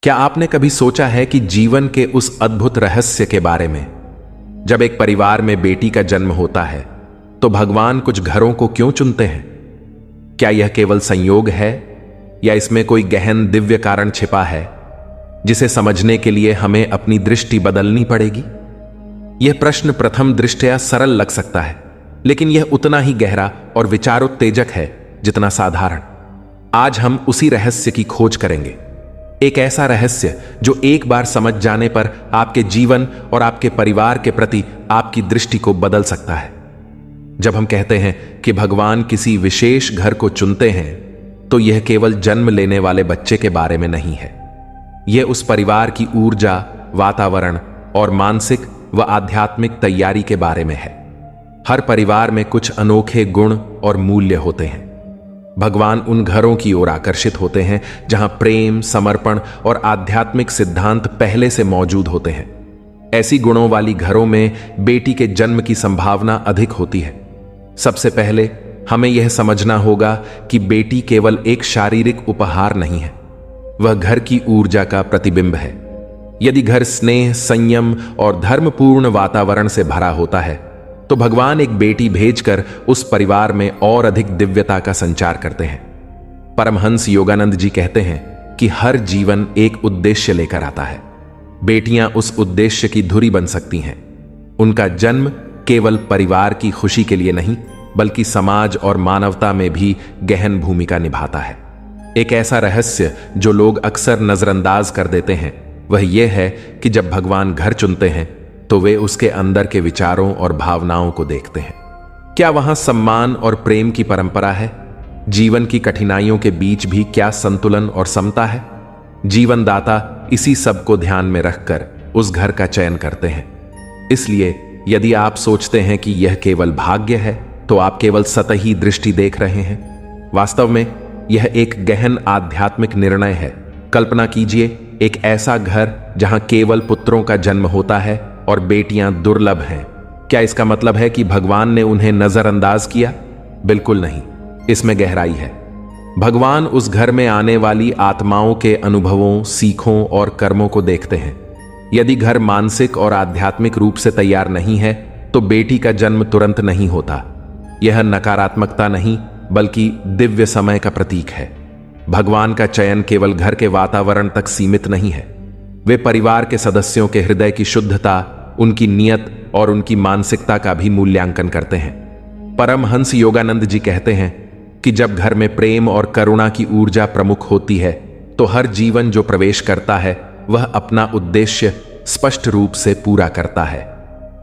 क्या आपने कभी सोचा है कि जीवन के उस अद्भुत रहस्य के बारे में? जब एक परिवार में बेटी का जन्म होता है तो भगवान कुछ घरों को क्यों चुनते हैं? क्या यह केवल संयोग है या इसमें कोई गहन दिव्य कारण छिपा है जिसे समझने के लिए हमें अपनी दृष्टि बदलनी पड़ेगी? यह प्रश्न प्रथम दृष्टया सरल लग सकता है, लेकिन यह उतना ही गहरा और विचारोत्तेजक है जितना साधारण। आज हम उसी रहस्य की खोज करेंगे, एक ऐसा रहस्य जो एक बार समझ जाने पर आपके जीवन और आपके परिवार के प्रति आपकी दृष्टि को बदल सकता है। जब हम कहते हैं कि भगवान किसी विशेष घर को चुनते हैं, तो यह केवल जन्म लेने वाले बच्चे के बारे में नहीं है। यह उस परिवार की ऊर्जा, वातावरण और मानसिक व आध्यात्मिक तैयारी के बारे में है। हर परिवार में कुछ अनोखे गुण और मूल्य होते हैं। भगवान उन घरों की ओर आकर्षित होते हैं जहां प्रेम, समर्पण और आध्यात्मिक सिद्धांत पहले से मौजूद होते हैं। ऐसी गुणों वाली घरों में बेटी के जन्म की संभावना अधिक होती है। सबसे पहले हमें यह समझना होगा कि बेटी केवल एक शारीरिक उपहार नहीं है, वह घर की ऊर्जा का प्रतिबिंब है। यदि घर स्नेह, संयम और धर्मपूर्ण वातावरण से भरा होता है, तो भगवान एक बेटी भेजकर उस परिवार में और अधिक दिव्यता का संचार करते हैं। परमहंस योगानंद जी कहते हैं कि हर जीवन एक उद्देश्य लेकर आता है। बेटियां उस उद्देश्य की धुरी बन सकती हैं। उनका जन्म केवल परिवार की खुशी के लिए नहीं, बल्कि समाज और मानवता में भी गहन भूमिका निभाता है। एक ऐसा रहस्य जो लोग अक्सर नजरअंदाज कर देते हैं, वह यह है कि जब भगवान घर चुनते हैं तो वे उसके अंदर के विचारों और भावनाओं को देखते हैं। क्या वहां सम्मान और प्रेम की परंपरा है? जीवन की कठिनाइयों के बीच भी क्या संतुलन और समता है? जीवनदाता इसी सब को ध्यान में रखकर उस घर का चयन करते हैं। इसलिए यदि आप सोचते हैं कि यह केवल भाग्य है, तो आप केवल सतही दृष्टि देख रहे हैं। वास्तव में यह एक गहन आध्यात्मिक निर्णय है। कल्पना कीजिए एक ऐसा घर जहां केवल पुत्रों का जन्म होता है और बेटियां दुर्लभ हैं। क्या इसका मतलब है कि भगवान ने उन्हें नजरअंदाज किया? बिल्कुल नहीं, इसमें गहराई है। भगवान उस घर में आने वाली आत्माओं के अनुभवों, सीखों और कर्मों को देखते हैं। यदि घर मानसिक और आध्यात्मिक रूप से तैयार नहीं है, तो बेटी का जन्म तुरंत नहीं होता। यह नकारात्मकता नहीं, बल्कि दिव्य समय का प्रतीक है। भगवान का चयन केवल घर के वातावरण तक सीमित नहीं है। वे परिवार के सदस्यों के हृदय की शुद्धता, उनकी नियत और उनकी मानसिकता का भी मूल्यांकन करते हैं। परमहंस योगानंद जी कहते हैं कि जब घर में प्रेम और करुणा की ऊर्जा प्रमुख होती है, तो हर जीवन जो प्रवेश करता है वह अपना उद्देश्य स्पष्ट रूप से पूरा करता है।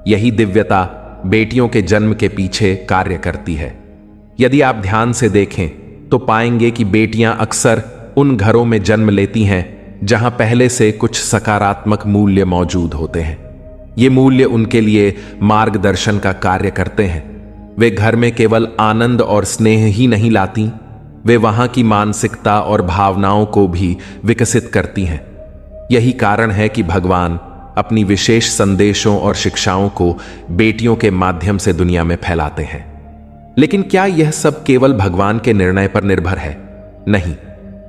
यही दिव्यता बेटियों के जन्म के पीछे कार्य करती है। यदि आप ध्यान से देखें तो पाएंगे कि बेटियां अक्सर उन घरों में जन्म लेती हैं जहां पहले से कुछ सकारात्मक मूल्य मौजूद होते हैं। ये मूल्य उनके लिए मार्गदर्शन का कार्य करते हैं। वे घर में केवल आनंद और स्नेह ही नहीं लाती, वे वहां की मानसिकता और भावनाओं को भी विकसित करती हैं। यही कारण है कि भगवान अपनी विशेष संदेशों और शिक्षाओं को बेटियों के माध्यम से दुनिया में फैलाते हैं। लेकिन क्या यह सब केवल भगवान के निर्णय पर निर्भर है? नहीं,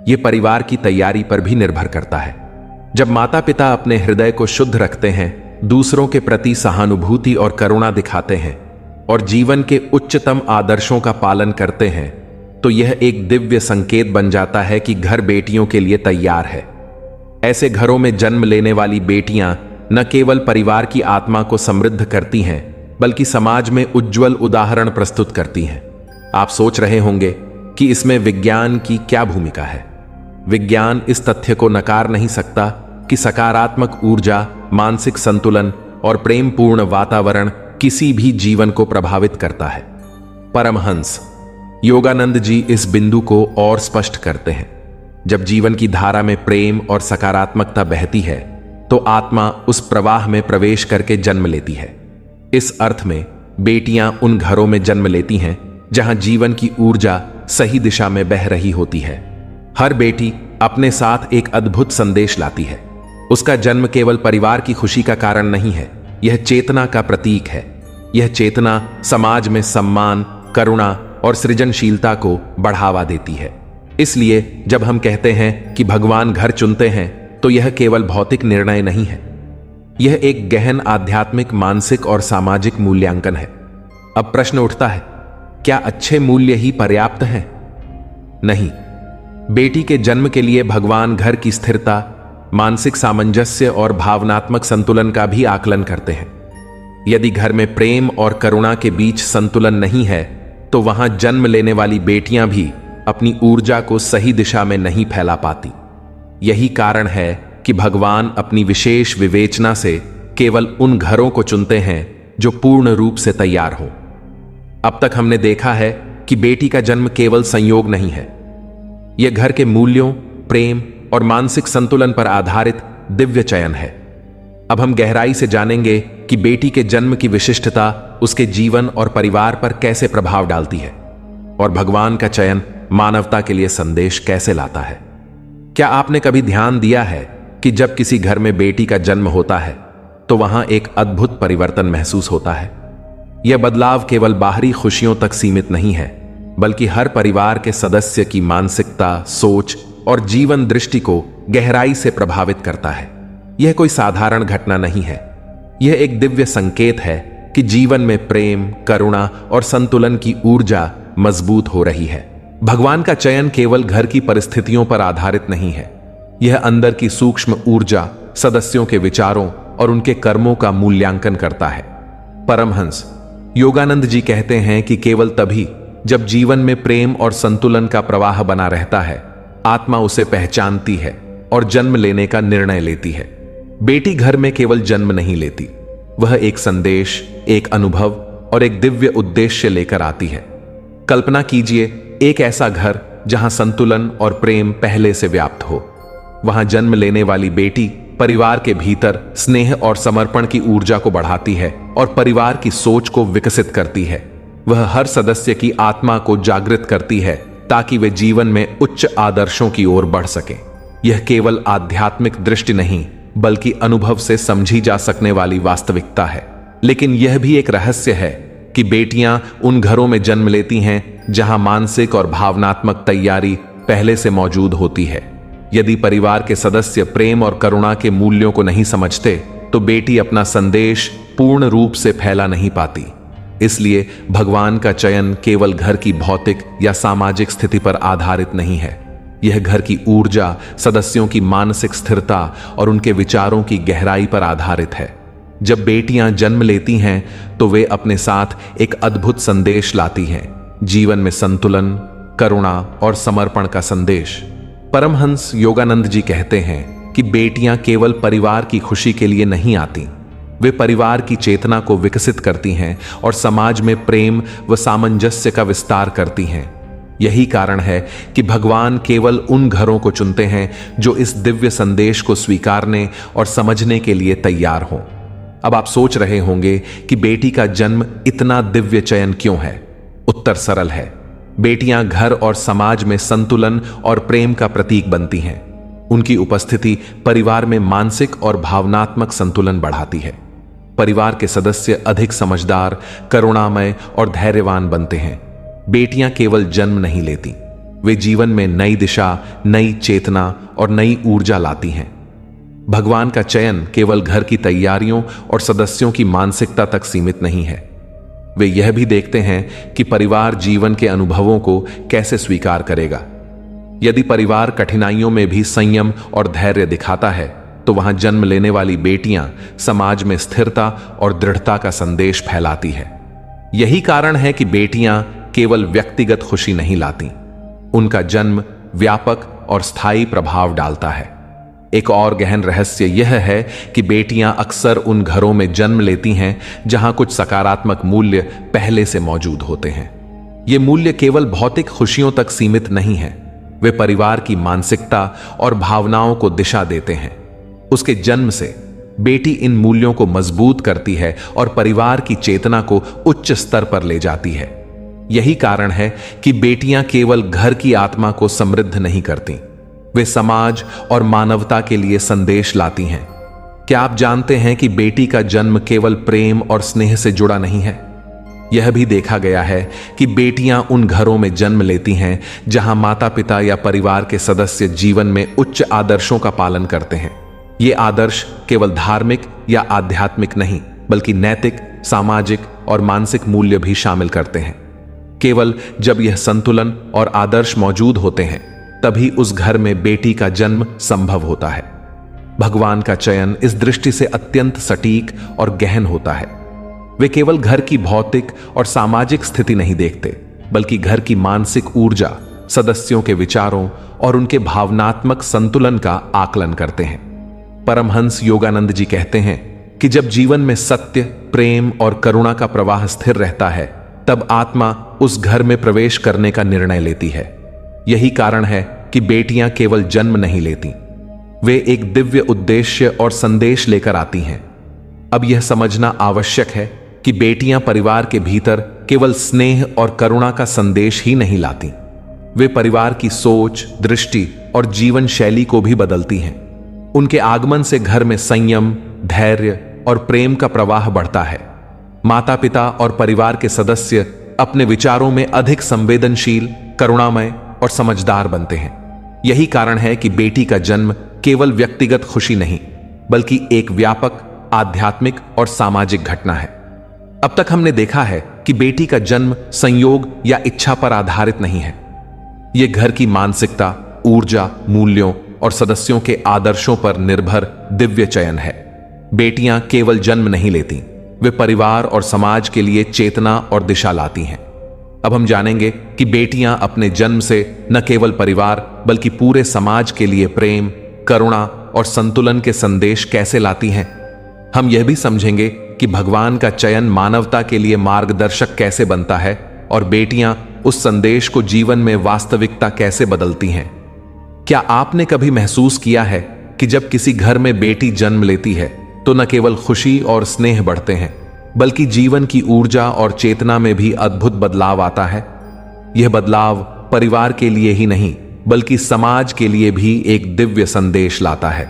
यह परिवार की तैयारी पर भी निर्भर करता है। जब माता पिता अपने हृदय को शुद्ध रखते हैं, दूसरों के प्रति सहानुभूति और करुणा दिखाते हैं और जीवन के उच्चतम आदर्शों का पालन करते हैं, तो यह एक दिव्य संकेत बन जाता है कि घर बेटियों के लिए तैयार है। ऐसे घरों में जन्म लेने वाली बेटियां न केवल परिवार की आत्मा को समृद्ध करती हैं, बल्कि समाज में उज्जवल उदाहरण प्रस्तुत करती हैं। आप सोच रहे होंगे कि इसमें विज्ञान की क्या भूमिका है। विज्ञान इस तथ्य को नकार नहीं सकता कि सकारात्मक ऊर्जा, मानसिक संतुलन और प्रेमपूर्ण वातावरण किसी भी जीवन को प्रभावित करता है। परमहंस योगानंद जी इस बिंदु को और स्पष्ट करते हैं। जब जीवन की धारा में प्रेम और सकारात्मकता बहती है, तो आत्मा उस प्रवाह में प्रवेश करके जन्म लेती है। इस अर्थ में बेटियां उन घरों में जन्म लेती हैं जहां जीवन की ऊर्जा सही दिशा में बह रही होती है। हर बेटी अपने साथ एक अद्भुत संदेश लाती है। उसका जन्म केवल परिवार की खुशी का कारण नहीं है, यह चेतना का प्रतीक है। यह चेतना समाज में सम्मान, करुणा और सृजनशीलता को बढ़ावा देती है। इसलिए जब हम कहते हैं कि भगवान घर चुनते हैं, तो यह केवल भौतिक निर्णय नहीं है, यह एक गहन आध्यात्मिक, मानसिक और सामाजिक मूल्यांकन है। अब प्रश्न उठता है, क्या अच्छे मूल्य ही पर्याप्त हैं? नहीं। बेटी के जन्म के लिए भगवान घर की स्थिरता, मानसिक सामंजस्य और भावनात्मक संतुलन का भी आकलन करते हैं। यदि घर में प्रेम और करुणा के बीच संतुलन नहीं है, तो वहां जन्म लेने वाली बेटियां भी अपनी ऊर्जा को सही दिशा में नहीं फैला पाती। यही कारण है कि भगवान अपनी विशेष विवेचना से केवल उन घरों को चुनते हैं जो पूर्ण रूप से तैयार हो। अब तक हमने देखा है कि बेटी का जन्म केवल संयोग नहीं है, यह घर के मूल्यों, प्रेम और मानसिक संतुलन पर आधारित दिव्य चयन है। अब हम गहराई से जानेंगे कि बेटी के जन्म की विशिष्टता उसके जीवन और परिवार पर कैसे प्रभाव डालती है और भगवान का चयन मानवता के लिए संदेश कैसे लाता है। क्या आपने कभी ध्यान दिया है कि जब किसी घर में बेटी का जन्म होता है तो वहां एक अद्भुत परिवर्तन महसूस होता है? यह बदलाव केवल बाहरी खुशियों तक सीमित नहीं है, बल्कि हर परिवार के सदस्य की मानसिकता, सोच और जीवन दृष्टि को गहराई से प्रभावित करता है। यह कोई साधारण घटना नहीं है, यह एक दिव्य संकेत है कि जीवन में प्रेम, करुणा और संतुलन की ऊर्जा मजबूत हो रही है। भगवान का चयन केवल घर की परिस्थितियों पर आधारित नहीं है, यह अंदर की सूक्ष्म ऊर्जा, सदस्यों के विचारों और उनके कर्मों का मूल्यांकन करता है। परमहंस योगानंद जी कहते हैं कि केवल तभी जब जीवन में प्रेम और संतुलन का प्रवाह बना रहता है, आत्मा उसे पहचानती है और जन्म लेने का निर्णय लेती है। बेटी घर में केवल जन्म नहीं लेती, वह एक संदेश, एक अनुभव और एक दिव्य उद्देश्य लेकर आती है। कल्पना कीजिए एक ऐसा घर जहां संतुलन और प्रेम पहले से व्याप्त हो। वहां जन्म लेने वाली बेटी परिवार के भीतर स्नेह और समर्पण की ऊर्जा को बढ़ाती है और परिवार की सोच को विकसित करती है। वह हर सदस्य की आत्मा को जागृत करती है ताकि वे जीवन में उच्च आदर्शों की ओर बढ़ सकें। यह केवल आध्यात्मिक दृष्टि नहीं, बल्कि अनुभव से समझी जा सकने वाली वास्तविकता है। लेकिन यह भी एक रहस्य है कि बेटियां उन घरों में जन्म लेती हैं जहां मानसिक और भावनात्मक तैयारी पहले से मौजूद होती है। यदि परिवार के सदस्य प्रेम और करुणा के मूल्यों को नहीं समझते, तो बेटी अपना संदेश पूर्ण रूप से फैला नहीं पाती। इसलिए भगवान का चयन केवल घर की भौतिक या सामाजिक स्थिति पर आधारित नहीं है, यह घर की ऊर्जा, सदस्यों की मानसिक स्थिरता और उनके विचारों की गहराई पर आधारित है। जब बेटियां जन्म लेती हैं तो वे अपने साथ एक अद्भुत संदेश लाती हैं, जीवन में संतुलन, करुणा और समर्पण का संदेश। परमहंस योगानंद जी कहते हैं कि बेटियां केवल परिवार की खुशी के लिए नहीं आती, वे परिवार की चेतना को विकसित करती हैं और समाज में प्रेम व सामंजस्य का विस्तार करती हैं। यही कारण है कि भगवान केवल उन घरों को चुनते हैं जो इस दिव्य संदेश को स्वीकारने और समझने के लिए तैयार हों। अब आप सोच रहे होंगे कि बेटी का जन्म इतना दिव्य चयन क्यों है? उत्तर सरल है, बेटियां घर और समाज में संतुलन और प्रेम का प्रतीक बनती हैं। उनकी उपस्थिति परिवार में मानसिक और भावनात्मक संतुलन बढ़ाती है। परिवार के सदस्य अधिक समझदार, करुणामय और धैर्यवान बनते हैं। बेटियां केवल जन्म नहीं लेती, वे जीवन में नई दिशा, नई चेतना और नई ऊर्जा लाती हैं। भगवान का चयन केवल घर की तैयारियों और सदस्यों की मानसिकता तक सीमित नहीं है, वे यह भी देखते हैं कि परिवार जीवन के अनुभवों को कैसे स्वीकार करेगा। यदि परिवार कठिनाइयों में भी संयम और धैर्य दिखाता है, तो वहां जन्म लेने वाली बेटियां समाज में स्थिरता और दृढ़ता का संदेश फैलाती है। यही कारण है कि बेटियां केवल व्यक्तिगत खुशी नहीं लाती, उनका जन्म व्यापक और स्थायी प्रभाव डालता है। एक और गहन रहस्य यह है कि बेटियां अक्सर उन घरों में जन्म लेती हैं जहां कुछ सकारात्मक मूल्य पहले से मौजूद होते हैं। ये मूल्य केवल भौतिक खुशियों तक सीमित नहीं है, वे परिवार की मानसिकता और भावनाओं को दिशा देते हैं। उसके जन्म से बेटी इन मूल्यों को मजबूत करती है और परिवार की चेतना को उच्च स्तर पर ले जाती है। यही कारण है कि बेटियां केवल घर की आत्मा को समृद्ध नहीं करती, वे समाज और मानवता के लिए संदेश लाती हैं। क्या आप जानते हैं कि बेटी का जन्म केवल प्रेम और स्नेह से जुड़ा नहीं है? यह भी देखा गया है कि बेटियां उन घरों में जन्म लेती हैं जहां माता पिता या परिवार के सदस्य जीवन में उच्च आदर्शों का पालन करते हैं। ये आदर्श केवल धार्मिक या आध्यात्मिक नहीं, बल्कि नैतिक, सामाजिक और मानसिक मूल्य भी शामिल करते हैं। केवल जब यह संतुलन और आदर्श मौजूद होते हैं, तभी उस घर में बेटी का जन्म संभव होता है। भगवान का चयन इस दृष्टि से अत्यंत सटीक और गहन होता है। वे केवल घर की भौतिक और सामाजिक स्थिति नहीं देखते, बल्कि घर की मानसिक ऊर्जा, सदस्यों के विचारों और उनके भावनात्मक संतुलन का आकलन करते हैं। परमहंस योगानंद जी कहते हैं कि जब जीवन में सत्य, प्रेम और करुणा का प्रवाह स्थिर रहता है, तब आत्मा उस घर में प्रवेश करने का निर्णय लेती है। यही कारण है कि बेटियां केवल जन्म नहीं लेती, वे एक दिव्य उद्देश्य और संदेश लेकर आती हैं। अब यह समझना आवश्यक है कि बेटियां परिवार के भीतर केवल स्नेह और करुणा का संदेश ही नहीं लाती, वे परिवार की सोच, दृष्टि और जीवन शैली को भी बदलती हैं। उनके आगमन से घर में संयम, धैर्य और प्रेम का प्रवाह बढ़ता है। माता पिता और परिवार के सदस्य अपने विचारों में अधिक संवेदनशील, करुणामय और समझदार बनते हैं। यही कारण है कि बेटी का जन्म केवल व्यक्तिगत खुशी नहीं, बल्कि एक व्यापक आध्यात्मिक और सामाजिक घटना है। अब तक हमने देखा है कि बेटी का जन्म संयोग या इच्छा पर आधारित नहीं है। यह घर की मानसिकता, ऊर्जा, मूल्यों और सदस्यों के आदर्शों पर निर्भर दिव्य चयन है। बेटियां केवल जन्म नहीं लेती, वे परिवार और समाज के लिए चेतना और दिशा लाती हैं। अब हम जानेंगे कि बेटियां अपने जन्म से न केवल परिवार बल्कि पूरे समाज के लिए प्रेम, करुणा और संतुलन के संदेश कैसे लाती हैं। हम यह भी समझेंगे कि भगवान का चयन मानवता के लिए मार्गदर्शक कैसे बनता है और बेटियां उस संदेश को जीवन में वास्तविकता कैसे बदलती हैं। क्या आपने कभी महसूस किया है कि जब किसी घर में बेटी जन्म लेती है तो न केवल खुशी और स्नेह बढ़ते हैं, बल्कि जीवन की ऊर्जा और चेतना में भी अद्भुत बदलाव आता है। यह बदलाव परिवार के लिए ही नहीं, बल्कि समाज के लिए भी एक दिव्य संदेश लाता है।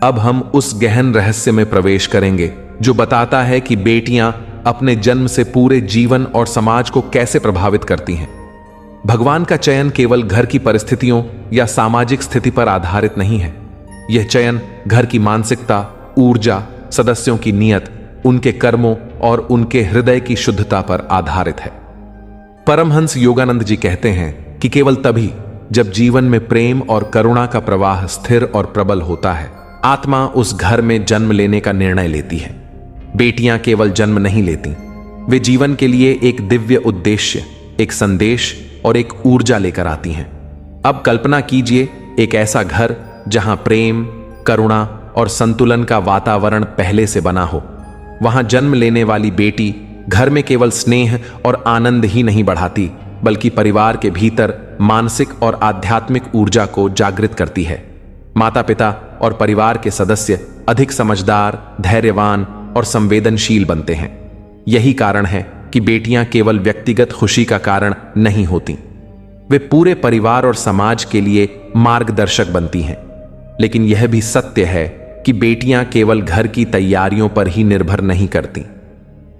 अब हम उस गहन रहस्य में प्रवेश करेंगे जो बताता है कि बेटियां अपने जन्म से पूरे जीवन और समाज को कैसे प्रभावित करती हैं। भगवान का चयन केवल घर की परिस्थितियों या सामाजिक स्थिति पर आधारित नहीं है। यह चयन घर की मानसिकता, ऊर्जा, सदस्यों की नीयत, उनके कर्मों और उनके हृदय की शुद्धता पर आधारित है। परमहंस योगानंद जी कहते हैं कि केवल तभी जब जीवन में प्रेम और करुणा का प्रवाह स्थिर और प्रबल होता है, आत्मा उस घर में जन्म लेने का निर्णय लेती है। बेटियां केवल जन्म नहीं लेती, वे जीवन के लिए एक दिव्य उद्देश्य, एक संदेश और एक ऊर्जा लेकर आती हैं। अब कल्पना कीजिए एक ऐसा घर जहां प्रेम, करुणा और संतुलन का वातावरण पहले से बना हो। वहां जन्म लेने वाली बेटी घर में केवल स्नेह और आनंद ही नहीं बढ़ाती, बल्कि परिवार के भीतर मानसिक और आध्यात्मिक ऊर्जा को जागृत करती है। माता पिता और परिवार के सदस्य अधिक समझदार, धैर्यवान और संवेदनशील बनते हैं। यही कारण है कि बेटियां केवल व्यक्तिगत खुशी का कारण नहीं होती, वे पूरे परिवार और समाज के लिए मार्गदर्शक बनती हैं। लेकिन यह भी सत्य है कि बेटियां केवल घर की तैयारियों पर ही निर्भर नहीं करती।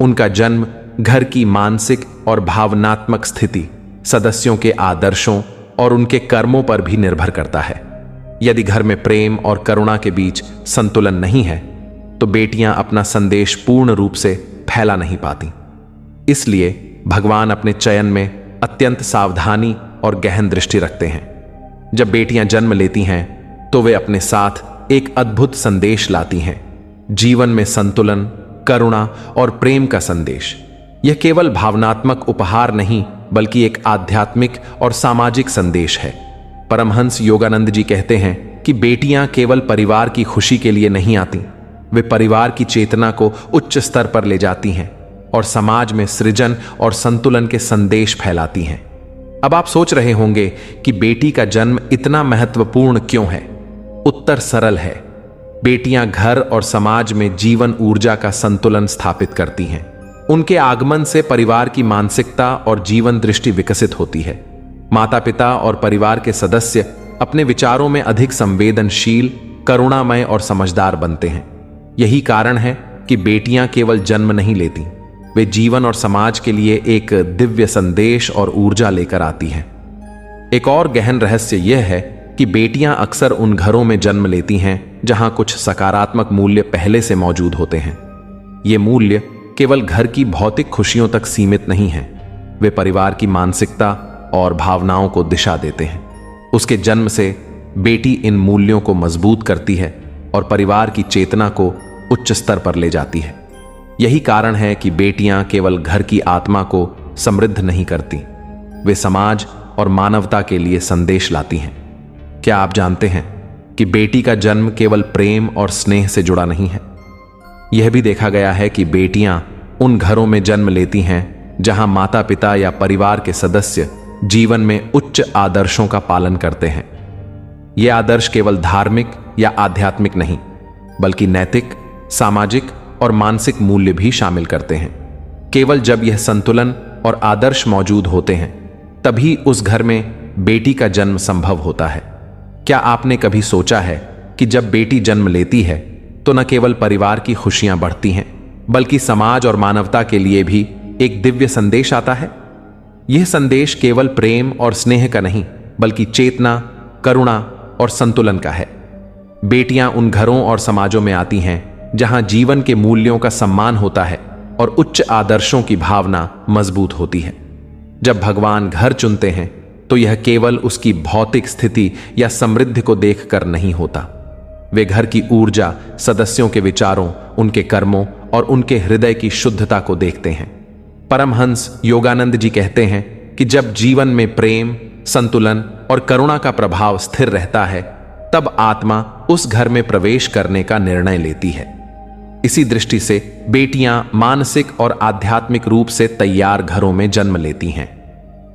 उनका जन्म घर की मानसिक और भावनात्मक स्थिति, सदस्यों के आदर्शों और उनके कर्मों पर भी निर्भर करता है। यदि घर में प्रेम और करुणा के बीच संतुलन नहीं है, तो बेटियां अपना संदेश पूर्ण रूप से फैला नहीं पाती। इसलिए भगवान अपने चयन में अत्यंत सावधानी और गहन दृष्टि रखते हैं। जब बेटियां जन्म लेती हैं, तो वे अपने साथ एक अद्भुत संदेश लाती हैं, जीवन में संतुलन, करुणा और प्रेम का संदेश। यह केवल भावनात्मक उपहार नहीं, बल्कि एक आध्यात्मिक और सामाजिक संदेश है। परमहंस योगानंद जी कहते हैं कि बेटियां केवल परिवार की खुशी के लिए नहीं आती, वे परिवार की चेतना को उच्च स्तर पर ले जाती हैं और समाज में सृजन और संतुलन के संदेश फैलाती हैं। अब आप सोच रहे होंगे कि बेटी का जन्म इतना महत्वपूर्ण क्यों है? उत्तर सरल है। बेटियां घर और समाज में जीवन ऊर्जा का संतुलन स्थापित करती हैं। उनके आगमन से परिवार की मानसिकता और जीवन दृष्टि विकसित होती है। माता पिता और परिवार के सदस्य अपने विचारों में अधिक संवेदनशील, करुणामय और समझदार बनते हैं। यही कारण है कि बेटियां केवल जन्म नहीं लेती, वे जीवन और समाज के लिए एक दिव्य संदेश और ऊर्जा लेकर आती हैं। एक और गहन रहस्य यह है कि बेटियां अक्सर उन घरों में जन्म लेती हैं जहां कुछ सकारात्मक मूल्य पहले से मौजूद होते हैं। ये मूल्य केवल घर की भौतिक खुशियों तक सीमित नहीं हैं, वे परिवार की मानसिकता और भावनाओं को दिशा देते हैं। उसके जन्म से बेटी इन मूल्यों को मजबूत करती है और परिवार की चेतना को उच्च स्तर पर ले जाती है। यही कारण है कि बेटियां केवल घर की आत्मा को समृद्ध नहीं करती, वे समाज और मानवता के लिए संदेश लाती हैं। क्या आप जानते हैं कि बेटी का जन्म केवल प्रेम और स्नेह से जुड़ा नहीं है? यह भी देखा गया है कि बेटियां उन घरों में जन्म लेती हैं जहां माता पिता या परिवार के सदस्य जीवन में उच्च आदर्शों का पालन करते हैं। ये आदर्श केवल धार्मिक या आध्यात्मिक नहीं, बल्कि नैतिक, सामाजिक और मानसिक मूल्य भी शामिल करते हैं। केवल जब यह संतुलन और आदर्श मौजूद होते हैं, तभी उस घर में बेटी का जन्म संभव होता है। क्या आपने कभी सोचा है कि जब बेटी जन्म लेती है तो न केवल परिवार की खुशियां बढ़ती हैं, बल्कि समाज और मानवता के लिए भी एक दिव्य संदेश आता है? यह संदेश केवल प्रेम और स्नेह का नहीं, बल्कि चेतना, करुणा और संतुलन का है। बेटियां उन घरों और समाजों में आती हैं जहां जीवन के मूल्यों का सम्मान होता है और उच्च आदर्शों की भावना मजबूत होती है। जब भगवान घर चुनते हैं तो यह केवल उसकी भौतिक स्थिति या समृद्धि को देखकर नहीं होता। वे घर की ऊर्जा, सदस्यों के विचारों, उनके कर्मों और उनके हृदय की शुद्धता को देखते हैं। परमहंस योगानंद जी कहते हैं कि जब जीवन में प्रेम, संतुलन और करुणा का प्रभाव स्थिर रहता है, तब आत्मा उस घर में प्रवेश करने का निर्णय लेती है। इसी दृष्टि से बेटियां मानसिक और आध्यात्मिक रूप से तैयार घरों में जन्म लेती हैं।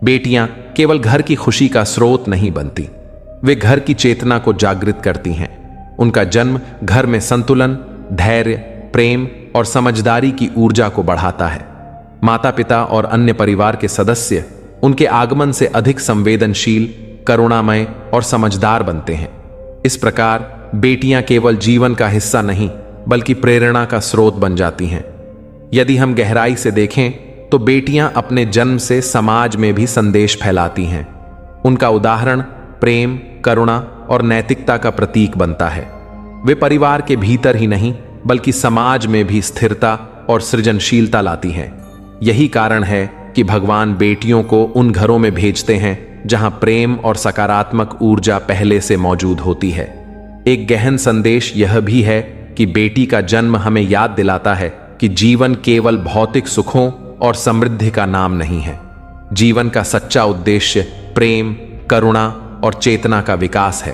बेटियां केवल घर की खुशी का स्रोत नहीं बनती, वे घर की चेतना को जागृत करती हैं। उनका जन्म घर में संतुलन, धैर्य, प्रेम और समझदारी की ऊर्जा को बढ़ाता है। माता पिता और अन्य परिवार के सदस्य उनके आगमन से अधिक संवेदनशील, करुणामय और समझदार बनते हैं। इस प्रकार बेटियां केवल जीवन का हिस्सा नहीं, बल्कि प्रेरणा का स्रोत बन जाती हैं। यदि हम गहराई से देखें तो बेटियां अपने जन्म से समाज में भी संदेश फैलाती हैं। उनका उदाहरण प्रेम, करुणा और नैतिकता का प्रतीक बनता है। वे परिवार के भीतर ही नहीं, बल्कि समाज में भी स्थिरता और सृजनशीलता लाती हैं। यही कारण है कि भगवान बेटियों को उन घरों में भेजते हैं जहां प्रेम और सकारात्मक ऊर्जा पहले से मौजूद होती है। एक गहन संदेश यह भी है कि बेटी का जन्म हमें याद दिलाता है कि जीवन केवल भौतिक सुखों और समृद्धि का नाम नहीं है। जीवन का सच्चा उद्देश्य प्रेम, करुणा और चेतना का विकास है।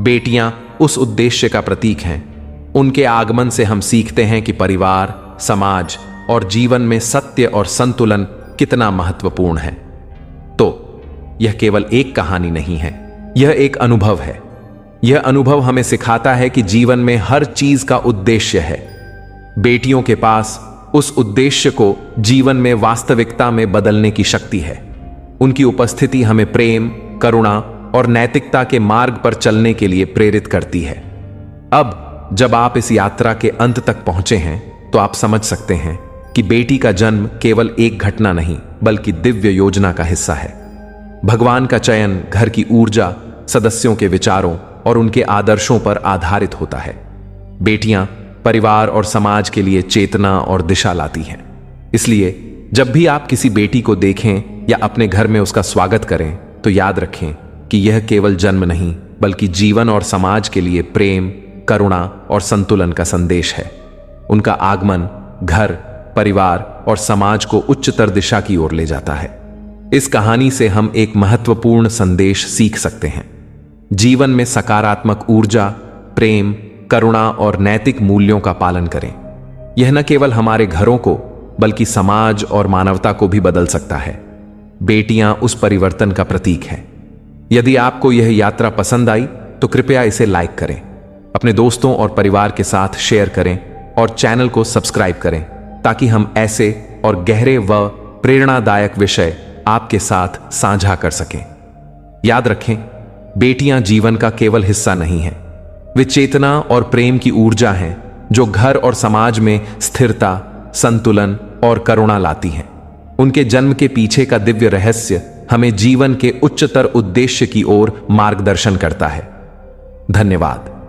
बेटियां उस उद्देश्य का प्रतीक हैं। उनके आगमन से हम सीखते हैं कि परिवार, समाज और जीवन में सत्य और संतुलन कितना महत्वपूर्ण है। तो यह केवल एक कहानी नहीं है, यह एक अनुभव है। यह अनुभव हमें सिखाता है कि जीवन में हर चीज का उद्देश्य है। बेटियों के पास उस उद्देश्य को जीवन में वास्तविकता में बदलने की शक्ति है। उनकी उपस्थिति हमें प्रेम, करुणा और नैतिकता के मार्ग पर चलने के लिए प्रेरित करती है। अब जब आप इस यात्रा के अंत तक पहुंचे हैं, तो आप समझ सकते हैं कि बेटी का जन्म केवल एक घटना नहीं, बल्कि दिव्य योजना का हिस्सा है। भगवान का चयन घर की ऊर्जा, सदस्यों के विचारों और उनके आदर्शों पर आधारित होता है। बेटियां परिवार और समाज के लिए चेतना और दिशा लाती हैं। इसलिए जब भी आप किसी बेटी को देखें या अपने घर में उसका स्वागत करें, तो याद रखें कि यह केवल जन्म नहीं, बल्कि जीवन और समाज के लिए प्रेम, करुणा और संतुलन का संदेश है। उनका आगमन घर, परिवार और समाज को उच्चतर दिशा की ओर ले जाता है। इस कहानी से हम एक महत्वपूर्ण संदेश सीख सकते हैं। जीवन में सकारात्मक ऊर्जा, प्रेम, करुणा और नैतिक मूल्यों का पालन करें। यह न केवल हमारे घरों को, बल्कि समाज और मानवता को भी बदल सकता है। बेटियां उस परिवर्तन का प्रतीक हैं। यदि आपको यह यात्रा पसंद आई तो कृपया इसे लाइक करें, अपने दोस्तों और परिवार के साथ शेयर करें और चैनल को सब्सक्राइब करें, ताकि हम ऐसे और गहरे व प्रेरणादायक विषय आपके साथ साझा कर सकें। याद रखें, बेटियां जीवन का केवल हिस्सा नहीं हैं, वे चेतना और प्रेम की ऊर्जा हैं जो घर और समाज में स्थिरता, संतुलन और करुणा लाती हैं। उनके जन्म के पीछे का दिव्य रहस्य हमें जीवन के उच्चतर उद्देश्य की ओर मार्गदर्शन करता है। धन्यवाद।